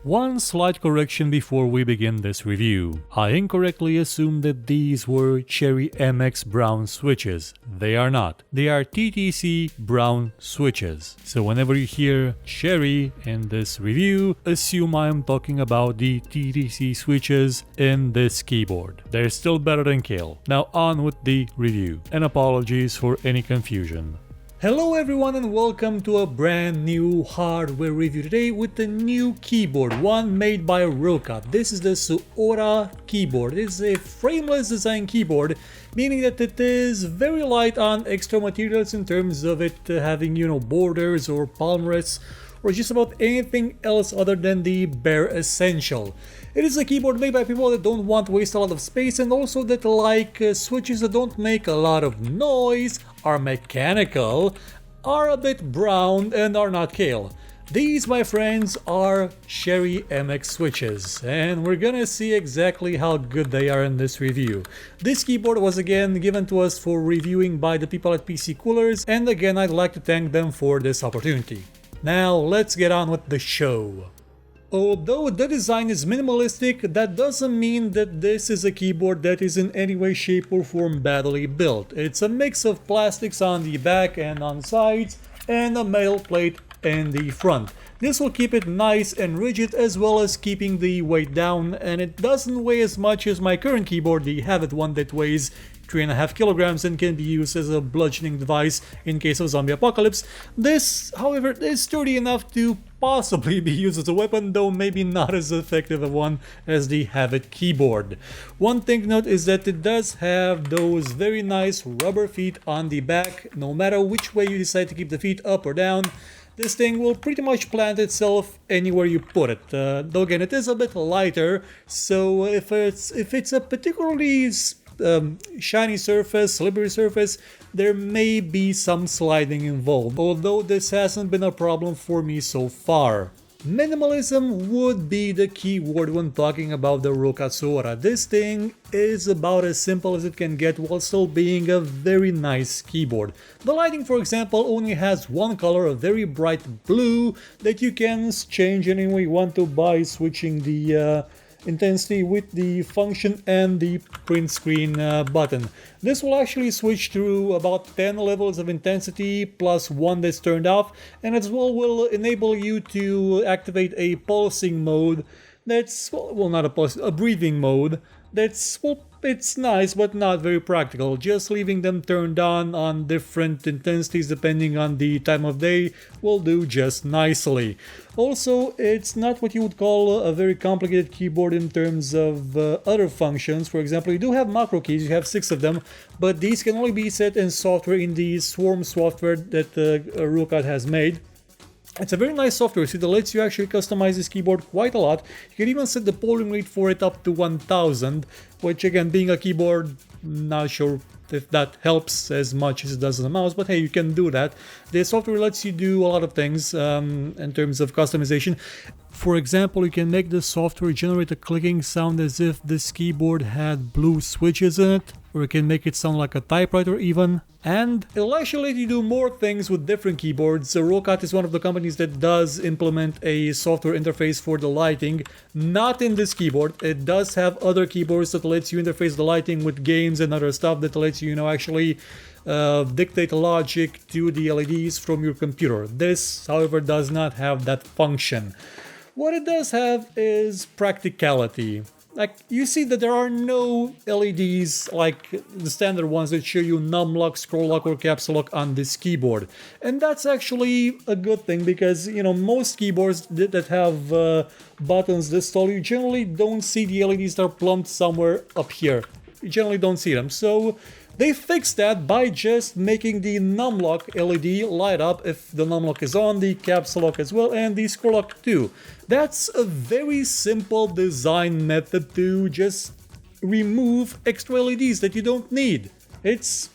One slight correction before we begin this review. I incorrectly assumed that these were Cherry MX Brown switches. They are not. They are TTC Brown switches. So whenever you hear Cherry in this review, assume I am talking about the TTC switches in this keyboard. They're still better than Kale. Now on with the review. And apologies for any confusion. Hello everyone and welcome to a brand new hardware review today with the new keyboard, one made by Roccat. This is the Suora keyboard. It is a frameless design keyboard, meaning that it is very light on extra materials in terms of it having, borders or palm rests or just about anything else other than the bare essential. It is a keyboard made by people that don't want to waste a lot of space and also that like switches that don't make a lot of noise, are mechanical, are a bit brown and are not Kale. These, my friends, are Cherry MX switches, and we're gonna see exactly how good they are in this review. This keyboard was again given to us for reviewing by the people at PC Coolers, and again I'd like to thank them for this opportunity. Now let's get on with the show. Although the design is minimalistic, that doesn't mean that this is a keyboard that is in any way, shape or form badly built. It's a mix of plastics on the back and on sides and a metal plate in the front. This will keep it nice and rigid as well as keeping the weight down, and it doesn't weigh as much as my current keyboard, the Have It one that weighs 3.5 kilograms and can be used as a bludgeoning device in case of zombie apocalypse. This, however, is sturdy enough to possibly be used as a weapon, though maybe not as effective a one as the Have It keyboard. One thing to note is that it does have those very nice rubber feet on the back. No matter which way you decide to keep the feet, up or down, this thing will pretty much plant itself anywhere you put it. Though again, it is a bit lighter, so if it's a particularly shiny surface, slippery surface, there may be some sliding involved, although this hasn't been a problem for me so far. Minimalism would be the key word when talking about the Roccat Suora. This thing is about as simple as it can get while still being a very nice keyboard. The lighting, for example, only has one color, a very bright blue, that you can change any way you want to by switching the intensity with the function and the print screen button. This will actually switch through about 10 levels of intensity plus one that's turned off, and as well will enable you to activate a pulsing mode that's, well, not a pulse, a breathing mode that's, well, it's nice but not very practical. Just leaving them turned on different intensities depending on the time of day will do just nicely. Also, it's not what you would call a very complicated keyboard in terms of other functions. For example, you do have macro keys, you have 6 of them, but these can only be set in software in the Swarm software that Roccat has made. It's a very nice software that lets you actually customize this keyboard quite a lot. You can even set the polling rate for it up to 1000, which again, being a keyboard, not sure if that helps as much as it does on the mouse, but hey, you can do that. The software lets you do a lot of things in terms of customization. For example, you can make the software generate a clicking sound as if this keyboard had blue switches in it, or you can make it sound like a typewriter even. And it'll actually let you do more things with different keyboards. Roccat is one of the companies that does implement a software interface for the lighting. Not in this keyboard. It does have other keyboards that lets you interface the lighting with games and other stuff that lets you, actually dictate logic to the LEDs from your computer. This, however, does not have that function. What it does have is practicality. Like, you see that there are no LEDs like the standard ones that show you num lock, scroll lock, or caps lock on this keyboard. And that's actually a good thing because, most keyboards that have buttons this tall, you generally don't see the LEDs that are plumped somewhere up here. You generally don't see them. So they fixed that by just making the numlock LED light up if the numlock is on, the caps lock as well, and the scroll lock too. That's a very simple design method to just remove extra LEDs that you don't need. It's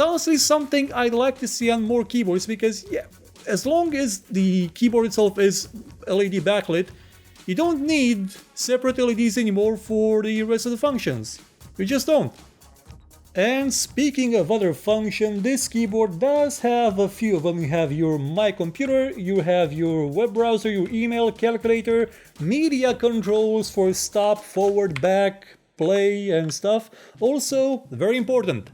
honestly something I'd like to see on more keyboards because, yeah, as long as the keyboard itself is LED backlit, you don't need separate LEDs anymore for the rest of the functions. You just don't. And speaking of other function, this keyboard does have a few of them. You have your My Computer, you have your web browser, your email, calculator, media controls for stop, forward, back, play and stuff. Also, very important,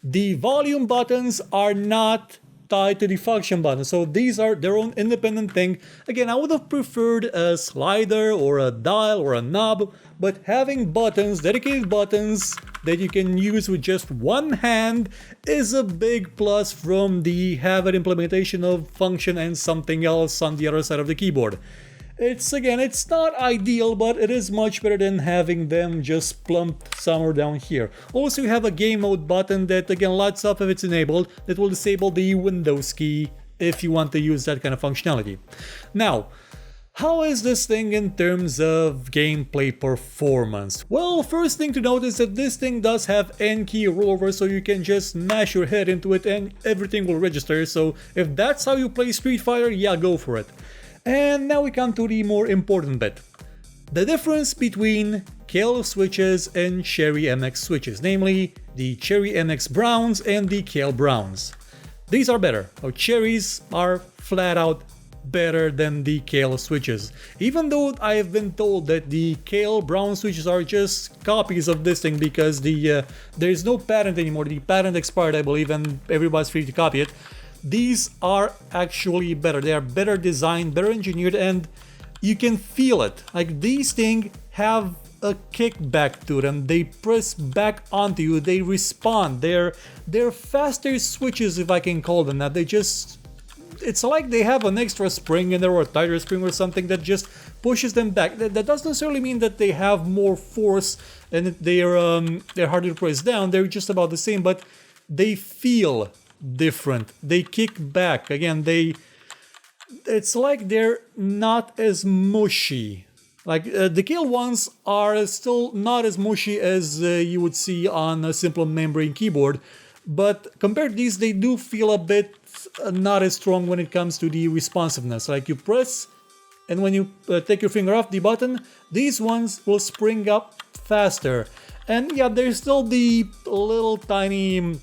the volume buttons are not tied to the function button, so these are their own independent thing. Again, I would have preferred a slider or a dial or a knob, but having buttons, dedicated buttons that you can use with just one hand is a big plus from the Have It implementation of function and something else on the other side of the keyboard. It's not ideal, but it is much better than having them just plumped somewhere down here. Also, you have a game mode button that, again, lights up if it's enabled. That will disable the Windows key if you want to use that kind of functionality. Now, how is this thing in terms of gameplay performance? Well, first thing to note is that this thing does have N-key rollover, so you can just mash your head into it and everything will register. So if that's how you play Street Fighter, yeah, go for it. And now we come to the more important bit. The difference between Kale switches and Cherry MX switches, namely the Cherry MX Browns and the Kale Browns. These are better. Cherries are flat out better than the Kale switches. Even though I have been told that the Kale Brown switches are just copies of this thing because there is no patent anymore. The patent expired, I believe, and everybody's free to copy it. These are actually better. They are better designed, better engineered, and you can feel it. Like, these things have a kickback to them. They press back onto you. They respond. They're faster switches, if I can call them that. It's like they have an extra spring in there, or a tighter spring or something that just pushes them back. That doesn't necessarily mean that they have more force and they're harder to press down. They're just about the same, but they feel different. They kick back. Again, it's like they're not as mushy. Like the Kale ones are still not as mushy as you would see on a simple membrane keyboard, but compared to these, they do feel a bit not as strong when it comes to the responsiveness. Like, you press, and when you take your finger off the button, these ones will spring up faster. And yeah, there's still the little tiny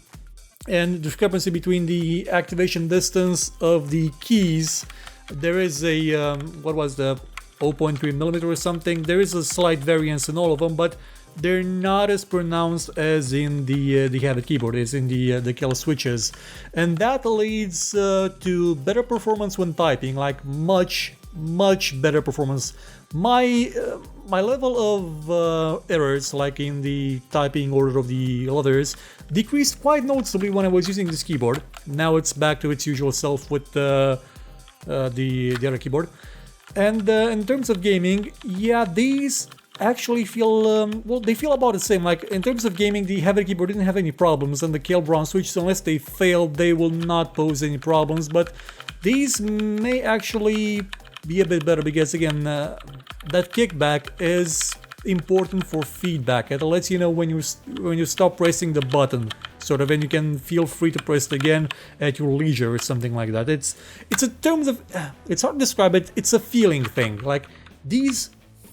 and discrepancy between the activation distance of the keys. There is a what was the 0.3 millimeter or something. There is a slight variance in all of them, but they're not as pronounced as in the Have It keyboard, as in the Kale switches, and that leads to better performance when typing, like much better performance. My level of errors, like in the typing order of the others, decreased quite noticeably when I was using this keyboard. Now it's back to its usual self with the other keyboard. And in terms of gaming, yeah, these actually feel, well, they feel about the same. Like, in terms of gaming, the Have It keyboard didn't have any problems, and the Kale Brown switches, unless they failed, they will not pose any problems. But these may actually be a bit better because, again, that kickback is important for feedback. It lets you know when you stop pressing the button, sort of, and you can feel free to press it again at your leisure or something like that. It's in terms of, it's hard to describe it. It's a feeling thing. Like, these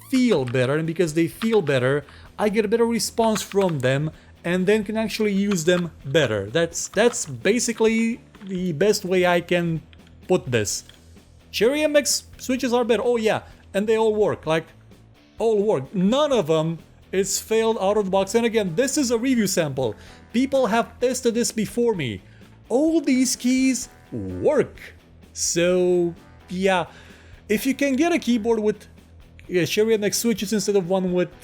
feel better, and because they feel better, I get a better response from them, and then can actually use them better. That's basically the best way I can put this. Cherry MX switches are better. Oh yeah, and they all work. Like, all work. None of them is failed out of the box. And again, this is a review sample. People have tested this before me. All these keys work. So yeah, if you can get a keyboard with Cherry MX switches instead of one with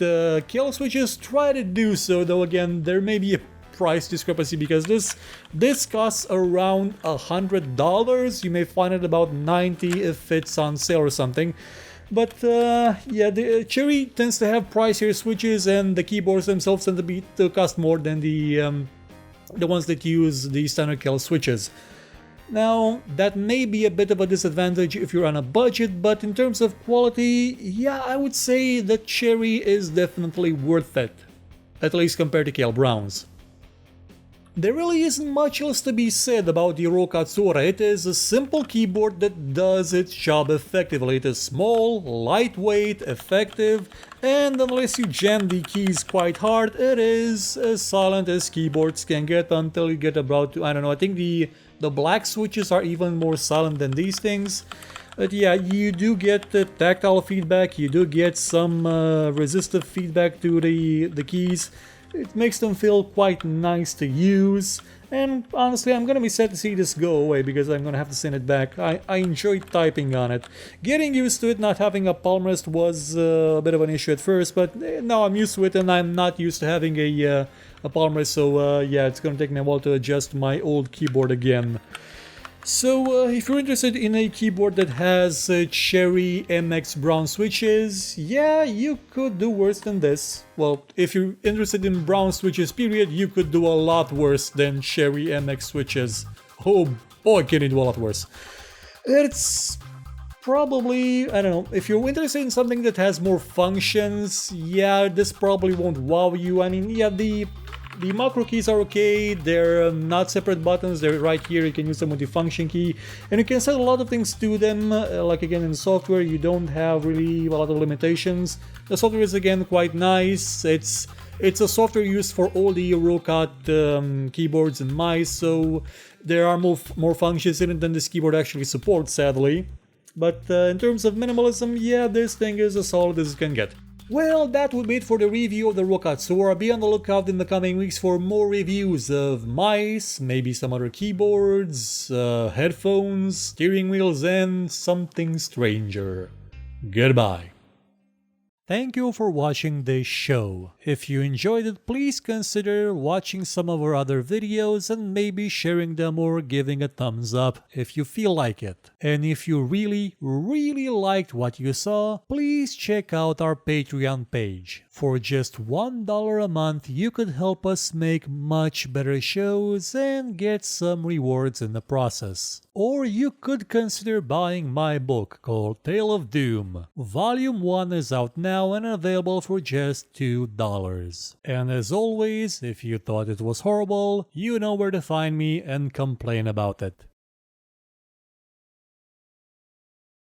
Kale switches, try to do so. Though again, there may be a price discrepancy because this costs around $100. You may find it about $90 if it's on sale or something. But yeah, the Cherry tends to have pricier switches, and the keyboards themselves tend to cost more than the ones that use the standard Kale switches. Now, that may be a bit of a disadvantage if you're on a budget, but in terms of quality, yeah, I would say that Cherry is definitely worth it, at least compared to Kale Browns. There really isn't much else to be said about the Roccat Suora. It is a simple keyboard that does its job effectively. It is small, lightweight, effective, and unless you jam the keys quite hard, it is as silent as keyboards can get until you get about to, I don't know, I think the black switches are even more silent than these things. But yeah, you do get the tactile feedback, you do get some resistive feedback to the keys. It makes them feel quite nice to use, and honestly I'm gonna be sad to see this go away because I'm gonna have to send it back. I enjoyed typing on it. Getting used to it not having a palm rest was a bit of an issue at first, but now I'm used to it and I'm not used to having a palm rest, so yeah, it's gonna take me a while to adjust my old keyboard again. So if you're interested in a keyboard that has Cherry MX Brown switches, yeah, you could do worse than this. Well, if you're interested in brown switches period, you could do a lot worse than Cherry MX switches. Oh boy, can you do a lot worse. It's probably, I don't know, if you're interested in something that has more functions, yeah, this probably won't wow you. I mean, yeah, the macro keys are okay, they're not separate buttons, they're right here, you can use them with the function key, and you can set a lot of things to them, like again in software you don't have really a lot of limitations. The software is again quite nice, it's a software used for all the Roccat keyboards and mice, so there are more functions in it than this keyboard actually supports, sadly. But in terms of minimalism, yeah, this thing is as solid as it can get. Well, that would be it for the review of the Roccat Suora. Be on the lookout in the coming weeks for more reviews of mice, maybe some other keyboards, headphones, steering wheels, and something stranger. Goodbye. Thank you for watching this show. If you enjoyed it, please consider watching some of our other videos and maybe sharing them or giving a thumbs up if you feel like it. And if you really liked what you saw, please check out our Patreon page. For just $1 a month, you could help us make much better shows and get some rewards in the process. Or you could consider buying my book called Tale of Doom. Volume 1 is out now and available for just $2. And as always, if you thought it was horrible, you know where to find me and complain about it.